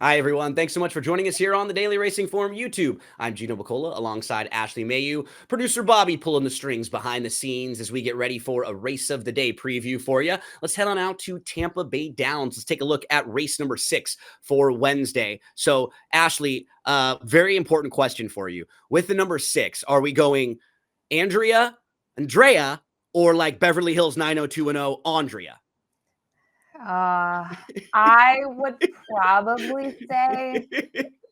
Hi, everyone. Thanks so much for joining us here on the Daily Racing Forum YouTube. I'm Gino Buccola alongside Ashley Mailloux, producer Bobby pulling the strings behind the scenes as we get ready for a race of the day preview for you. Let's head on out to Tampa Bay Downs. Let's take a look at race number 6 for Wednesday. So, Ashley, very important question for you. With the number 6, are we going Andrea, or like Beverly Hills 90210, Andrea? I would probably say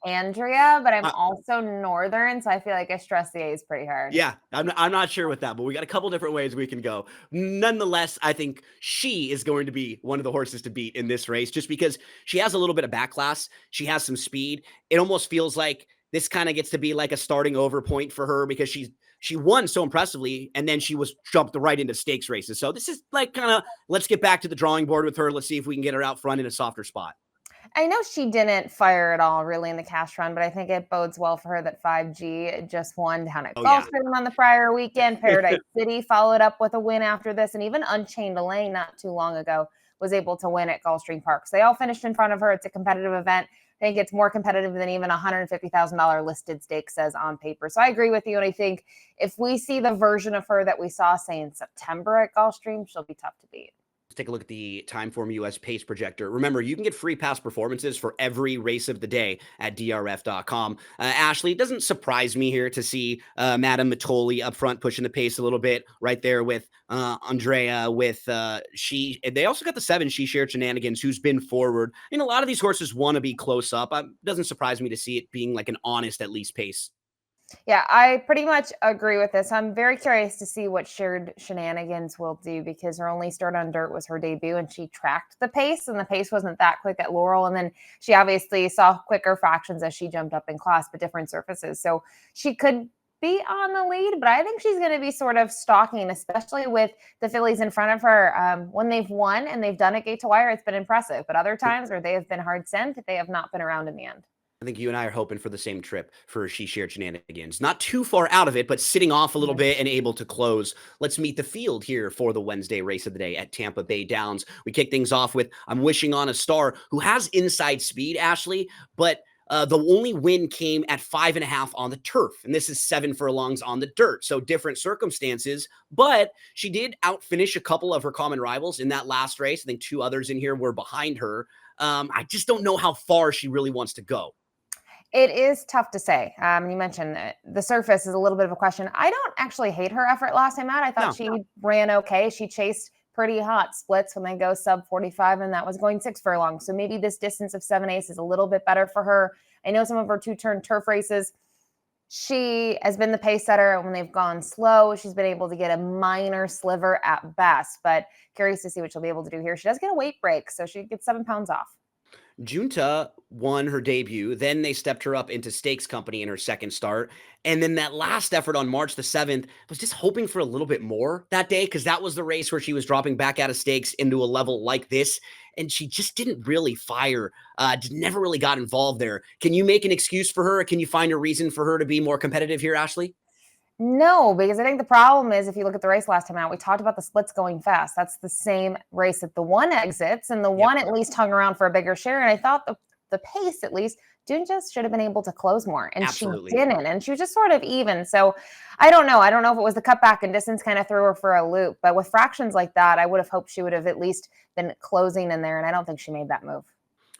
Andrea, but I'm also Northern, so I feel like I stress the A's pretty hard. Yeah, I'm not sure with that, but we got a couple different ways we can go. Nonetheless, I think she is going to be one of the horses to beat in this race just because she has a little bit of back class. She has some speed. It almost feels like this kind of gets to be like a starting over point for her because she won so impressively, and then she was jumped right into stakes races. So this is like kind of, let's get back to the drawing board with her. Let's see if we can get her out front in a softer spot. I know she didn't fire at all really in the cash run, but I think it bodes well for her that 5G just won down at Gulfstream on the prior weekend. Paradise City followed up with a win after this, and even Unchained Elaine not too long ago was able to win at Gulfstream Park. So they all finished in front of her. It's a competitive event. I think it's more competitive than even a $150,000 listed stake says on paper. So I agree with you, and I think if we see the version of her that we saw, say, in September at Gulfstream, she'll be tough to beat. Let's take a look at the Timeform US pace projector. Remember, you can get free past performances for every race of the day at DRF.com. Ashley, it doesn't surprise me here to see Madame Matoli up front pushing the pace a little bit right there with Andrea, with they also got the 7 She Shared Shenanigans, who's been forward. And a lot of these horses want to be close up. It doesn't surprise me to see it being like an honest, at least, pace. Yeah, I pretty much agree with this. I'm very curious to see what Shared Shenanigans will do because her only start on dirt was her debut and she tracked the pace and the pace wasn't that quick at Laurel. And then she obviously saw quicker fractions as she jumped up in class, but different surfaces. So she could be on the lead, but I think she's going to be sort of stalking, especially with the fillies in front of her. When they've won and they've done it gate to wire, it's been impressive. But other times where they have been hard sent, they have not been around in the end. I think you and I are hoping for the same trip for She Shared Shenanigans. Not too far out of it, but sitting off a little bit and able to close. Let's meet the field here for the Wednesday race of the day at Tampa Bay Downs. We kick things off with I'm Wishing on a Star, who has inside speed, Ashley, but the only win came at 5.5 on the turf, and this is 7 furlongs on the dirt. So different circumstances, but she did outfinish a couple of her common rivals in that last race. I think 2 others in here were behind her. I just don't know how far she really wants to go. It is tough to say. You mentioned that the surface is a little bit of a question. I don't actually hate her effort last time out. I thought she ran okay. She chased pretty hot splits when they go sub 45, and that was going 6 furlongs. So maybe this distance of 7/8 is a little bit better for her. I know some of her 2-turn turf races, she has been the pace setter when they've gone slow. She's been able to get a minor sliver at best, but curious to see what she'll be able to do here. She does get a weight break, so she gets 7 pounds off. Junta won her debut. Then they stepped her up into stakes company in her second start. And then that last effort on March the 7th, I was just hoping for a little bit more that day because that was the race where she was dropping back out of stakes into a level like this. And she just didn't really fire, never really got involved there. Can you make an excuse for her? Or can you find a reason for her to be more competitive here, Ashley? No, because I think the problem is if you look at the race last time out, we talked about the splits going fast. That's the same race that the 1 exits, and the 1 at least hung around for a bigger share. And I thaught the pace, at least, June just should have been able to close more, and she didn't. And she was just sort of even. So I don't know. I don't know if it was the cutback and distance kind of threw her for a loop. But with fractions like that, I would have hoped she would have at least been closing in there, and I don't think she made that move.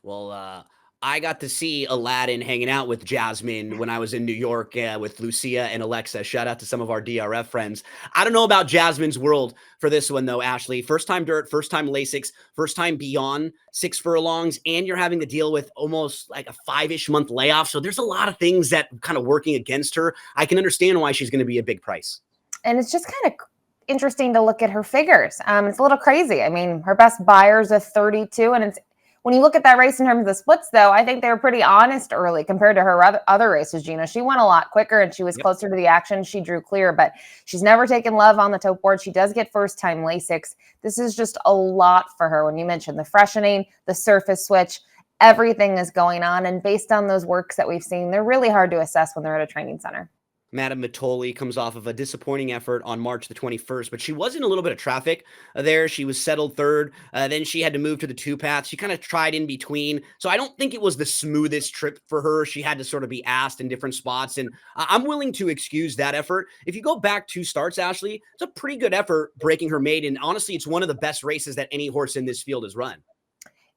Well, I got to see Aladdin hanging out with Jasmine when I was in New York with Lucia and Alexa. Shout out to some of our DRF friends. I don't know about Jasmine's world for this one, though, Ashley. First time dirt, first time Lasix, first time beyond 6 furlongs, and you're having to deal with almost like a 5-ish month layoff. So there's a lot of things that kind of working against her. I can understand why she's going to be a big price. And it's just kind of interesting to look at her figures. It's a little crazy. I mean, her best buyer's a 32, and it's when you look at that race in terms of the splits, though, I think they were pretty honest early compared to her other races, Gino. She went a lot quicker and she was closer to the action. She drew clear, but she's never taken love on the tote board. She does get first-time Lasix. This is just a lot for her. When you mentioned the freshening, the surface switch, everything is going on. And based on those works that we've seen, they're really hard to assess when they're at a training center. Madame Matoli comes off of a disappointing effort on March the 21st, but she was in a little bit of traffic there. She was settled third. Then she had to move to the two path. She kind of tried in between. So I don't think it was the smoothest trip for her. She had to sort of be asked in different spots. And I'm willing to excuse that effort. If you go back 2 starts, Ashley, it's a pretty good effort breaking her maiden. Honestly, it's one of the best races that any horse in this field has run.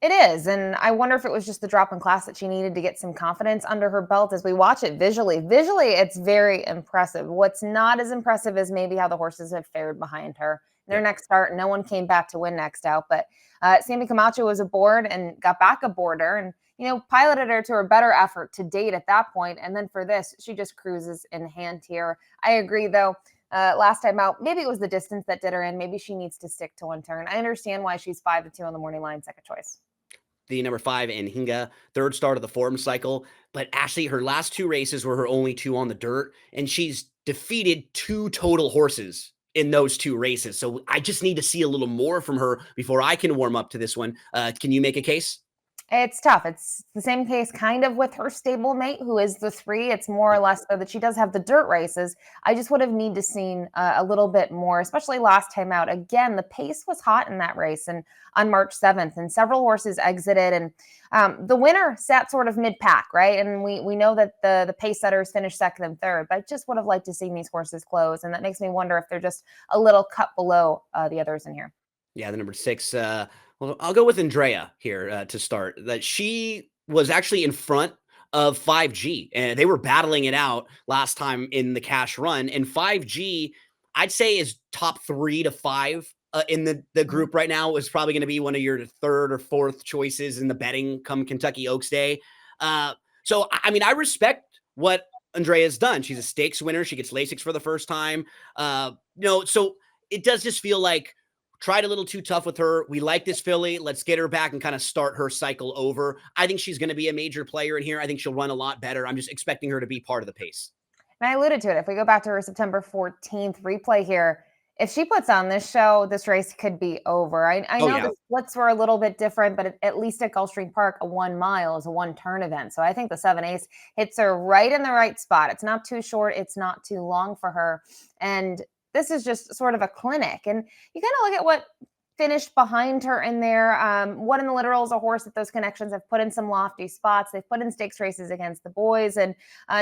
It is, and I wonder if it was just the drop in class that she needed to get some confidence under her belt as we watch it visually. Visually, it's very impressive. What's not as impressive is maybe how the horses have fared behind her. Their next start, no one came back to win next out, but Sammy Camacho was aboard and got back aboard her and, piloted her to her better effort to date at that point. And then for this, she just cruises in hand here. I agree, though. Last time out, maybe it was the distance that did her in. Maybe she needs to stick to one turn. I understand why she's 5-2 on the morning line, second choice. The number 5 and Hinga, third start of the form cycle. But Ashley, her last 2 races were her only 2 on the dirt, and she's defeated 2 total horses in those 2 races. So I just need to see a little more from her before I can warm up to this one. Can you make a case? It's tough. It's the same case kind of with her stablemate, who is the 3. It's more or less so that she does have the dirt races. I just would have need to seen a little bit more, especially last time out. Again, the pace was hot in that race and on March 7th, and several horses exited. And the winner sat sort of mid-pack, right? And we know that the pace setters finished second and third, but I just would have liked to see these horses close. And that makes me wonder if they're just a little cut below the others in here. Yeah, the number 6. Well, I'll go with Andrea here to start. That she was actually in front of 5G, and they were battling it out last time in the cash run. And 5G, I'd say, is top 3 to 5 in the group right now. Is probably going to be one of your third or fourth choices in the betting come Kentucky Oaks Day. So I mean, I respect what Andrea's done. She's a stakes winner. She gets Lasix for the first time. So it does just feel like tried a little too tough with her. We like this filly. Let's get her back and kind of start her cycle over. I think she's going to be a major player in here. I think she'll run a lot better. I'm just expecting her to be part of the pace. And I alluded to it. If we go back to her September 14th replay here, if she puts on this show, this race could be over. I know the splits were a little bit different, but at least at Gulfstream Park, a 1 mile is a 1-turn event. So I think the 7/8 hits her right in the right spot. It's not too short. It's not too long for her. And this is just sort of a clinic. And you kind of look at what finished behind her in there. What in the Literal is a horse that those connections have put in some lofty spots. They've put in stakes races against the boys, and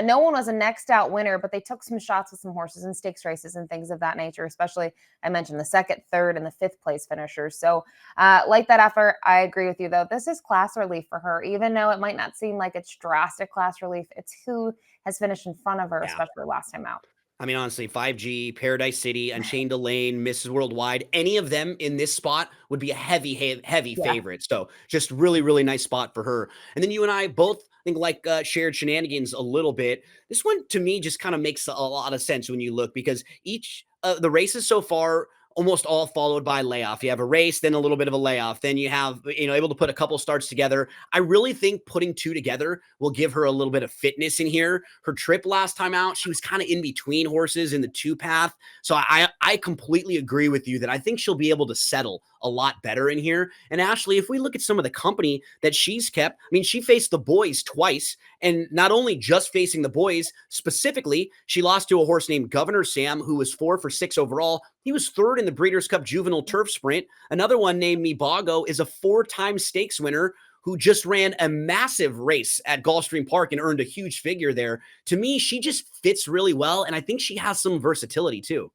no one was a next out winner, but they took some shots with some horses in stakes races and things of that nature, especially I mentioned the second, third, and the 5th place finishers. So like that effort, I agree with you, though. This is class relief for her, even though it might not seem like it's drastic class relief. It's who has finished in front of her, especially last time out. I mean, honestly, 5G, Paradise City, Unchained Elaine, Mrs. Worldwide, any of them in this spot would be a heavy favorite. So just really, really nice spot for her. And then you and I both think shared shenanigans a little bit. This one to me just kind of makes a lot of sense when you look, because each the races so far almost all followed by layoff. You have a race, then a little bit of a layoff. Then you have, able to put a couple starts together. I really think putting 2 together will give her a little bit of fitness in here. Her trip last time out, she was kind of in between horses in the 2 path. So I completely agree with you that I think she'll be able to settle a lot better in here. And Ashley, if we look at some of the company that she's kept, I mean, she faced the boys twice, and not only just facing the boys specifically, she lost to a horse named Governor Sam, who was 4 for 6 overall. He was 3rd in the Breeders' Cup Juvenile Turf Sprint. Another one named Mibago is a 4-time stakes winner who just ran a massive race at Gulfstream Park and earned a huge figure there. To me, she just fits really well, and I think she has some versatility too.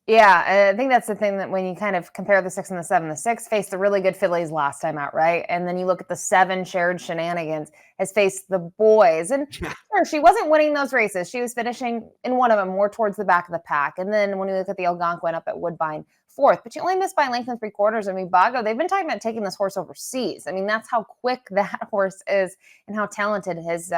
Yeah, I think that's the thing, that when you kind of compare the 6 and the 7, the 6 faced the really good fillies last time out, right? And then you look at the 7, Shared Shenanigans, has faced the boys. And sure, she wasn't winning those races. She was finishing in one of them more towards the back of the pack. And then when you look at the Algonquin up at Woodbine, 4th, but she only missed by a length and 3/4. I mean, Bago, they've been talking about taking this horse overseas. I mean, that's how quick that horse is and how talented his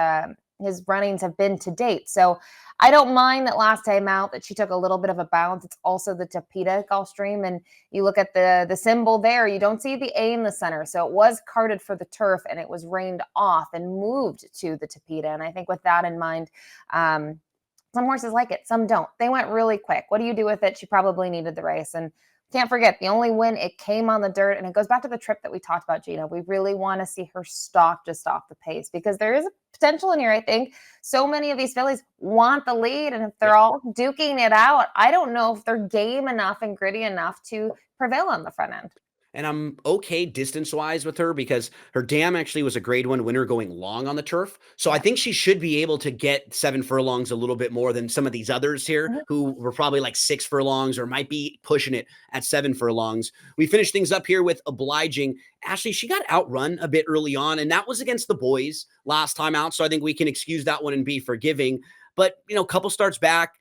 runnings have been to date. So I don't mind that last time out that she took a little bit of a bounce. It's also the Tapeta Gulfstream, and you look at the symbol there, you don't see the A in the center. So it was carted for the turf, and it was rained off and moved to the Tapeta. And I think with that in mind, some horses like it, some don't. They went really quick. What do you do with it? She probably needed the race. And can't forget the only win, it came on the dirt, and it goes back to the trip that we talked about, Gino. We really want to see her stalk just off the pace because there is a potential in here. I think so many of these fillies want the lead, and if they're all duking it out, I don't know if they're game enough and gritty enough to prevail on the front end. And I'm okay distance-wise with her because her dam actually was a grade 1 winner going long on the turf. So I think she should be able to get 7 furlongs a little bit more than some of these others here who were probably like 6 furlongs or might be pushing it at 7 furlongs. We finished things up here with Obliging. Ashley, she got outrun a bit early on, and that was against the boys last time out. So I think we can excuse that one and be forgiving. But, you know, a couple starts back,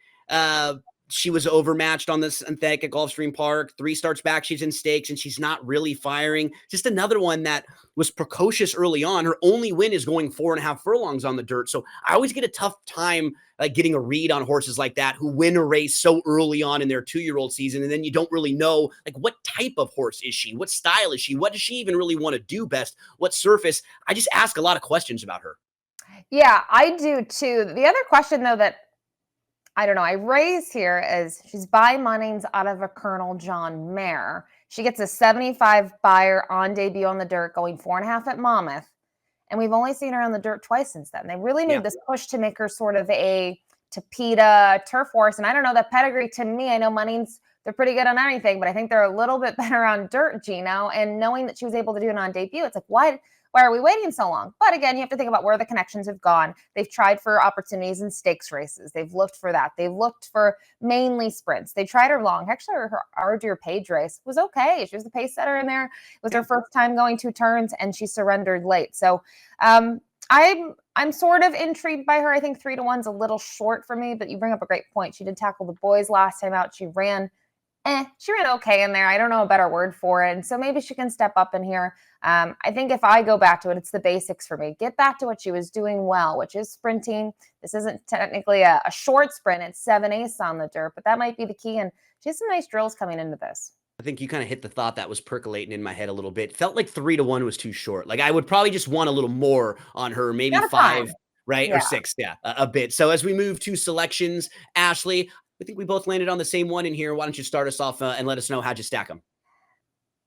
she was overmatched on this synthetic at Gulfstream Park. 3 starts back, she's in stakes, and she's not really firing. Just another one that was precocious early on. Her only win is going 4.5 furlongs on the dirt. So I always get a tough time getting a read on horses like that who win a race so early on in their 2-year-old season, and then you don't really know, like, what type of horse is she? What style is she? What does she even really want to do best? What surface? I just ask a lot of questions about her. Yeah, I do too. The other question, though, that I don't know, I raise here is she's by Munnings out of a Colonel John mare. She gets a 75 buyer on debut on the dirt, going 4.5 at Monmouth. And we've only seen her on the dirt twice since then. They really made this push to make her sort of a Tapeta turf horse. And I don't know, that pedigree to me, I know Munnings, they're pretty good on anything, but I think they're a little bit better on dirt, Gino. And knowing that she was able to do it on debut, it's like, why are we waiting so long? But again, you have to think about where the connections have gone. They've tried for opportunities in stakes races. They've looked for that. They've looked for mainly sprints. They tried her long. Actually, her Ardur Page race was okay. She was the pace setter in there. It was her first time going 2 turns, and she surrendered late. So I'm sort of intrigued by her. I think 3-1's a little short for me, but you bring up a great point. She did tackle the boys last time out. She ran okay in there. I don't know a better word for it. And so maybe she can step up in here. I think if I go back to it, it's the basics for me. Get back to what she was doing well, which is sprinting. This isn't technically a short sprint. It's 7/8 on the dirt, but that might be the key. And she has some nice drills coming into this. I think you kind of hit the thought that was percolating in my head a little bit. Felt like 3-1 was too short. Like I would probably just want a little more on her, maybe 5, right? Or 6, a bit. So as we move to selections, Ashley, I think we both landed on the same one in here. Why don't you start us off and let us know how'd you stack them?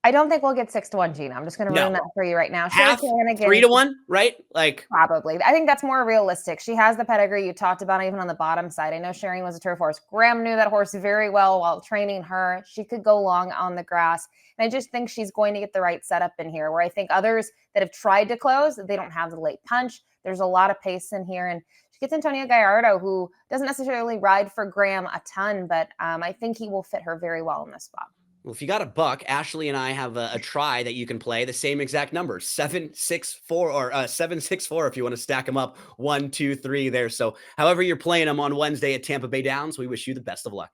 I don't think we'll get 6-1, Gina. I'm just going to ruin that for you right now. Half, 3-1, right? Like probably. I think that's more realistic. She has the pedigree you talked about, even on the bottom side. I know Sharing was a turf horse. Graham knew that horse very well while training her. She could go long on the grass. And I just think she's going to get the right setup in here, where I think others that have tried to close, they don't have the late punch. There's a lot of pace in here. And she gets Antonio Gallardo, who doesn't necessarily ride for Graham a ton, but I think he will fit her very well in this spot. Well, if you got a buck, Ashley and I have a try that you can play the same exact numbers, 7, 6, 4, or 7, 6, 4, if you want to stack them up 1, 2, 3 there. So however you're playing them on Wednesday at Tampa Bay Downs, we wish you the best of luck.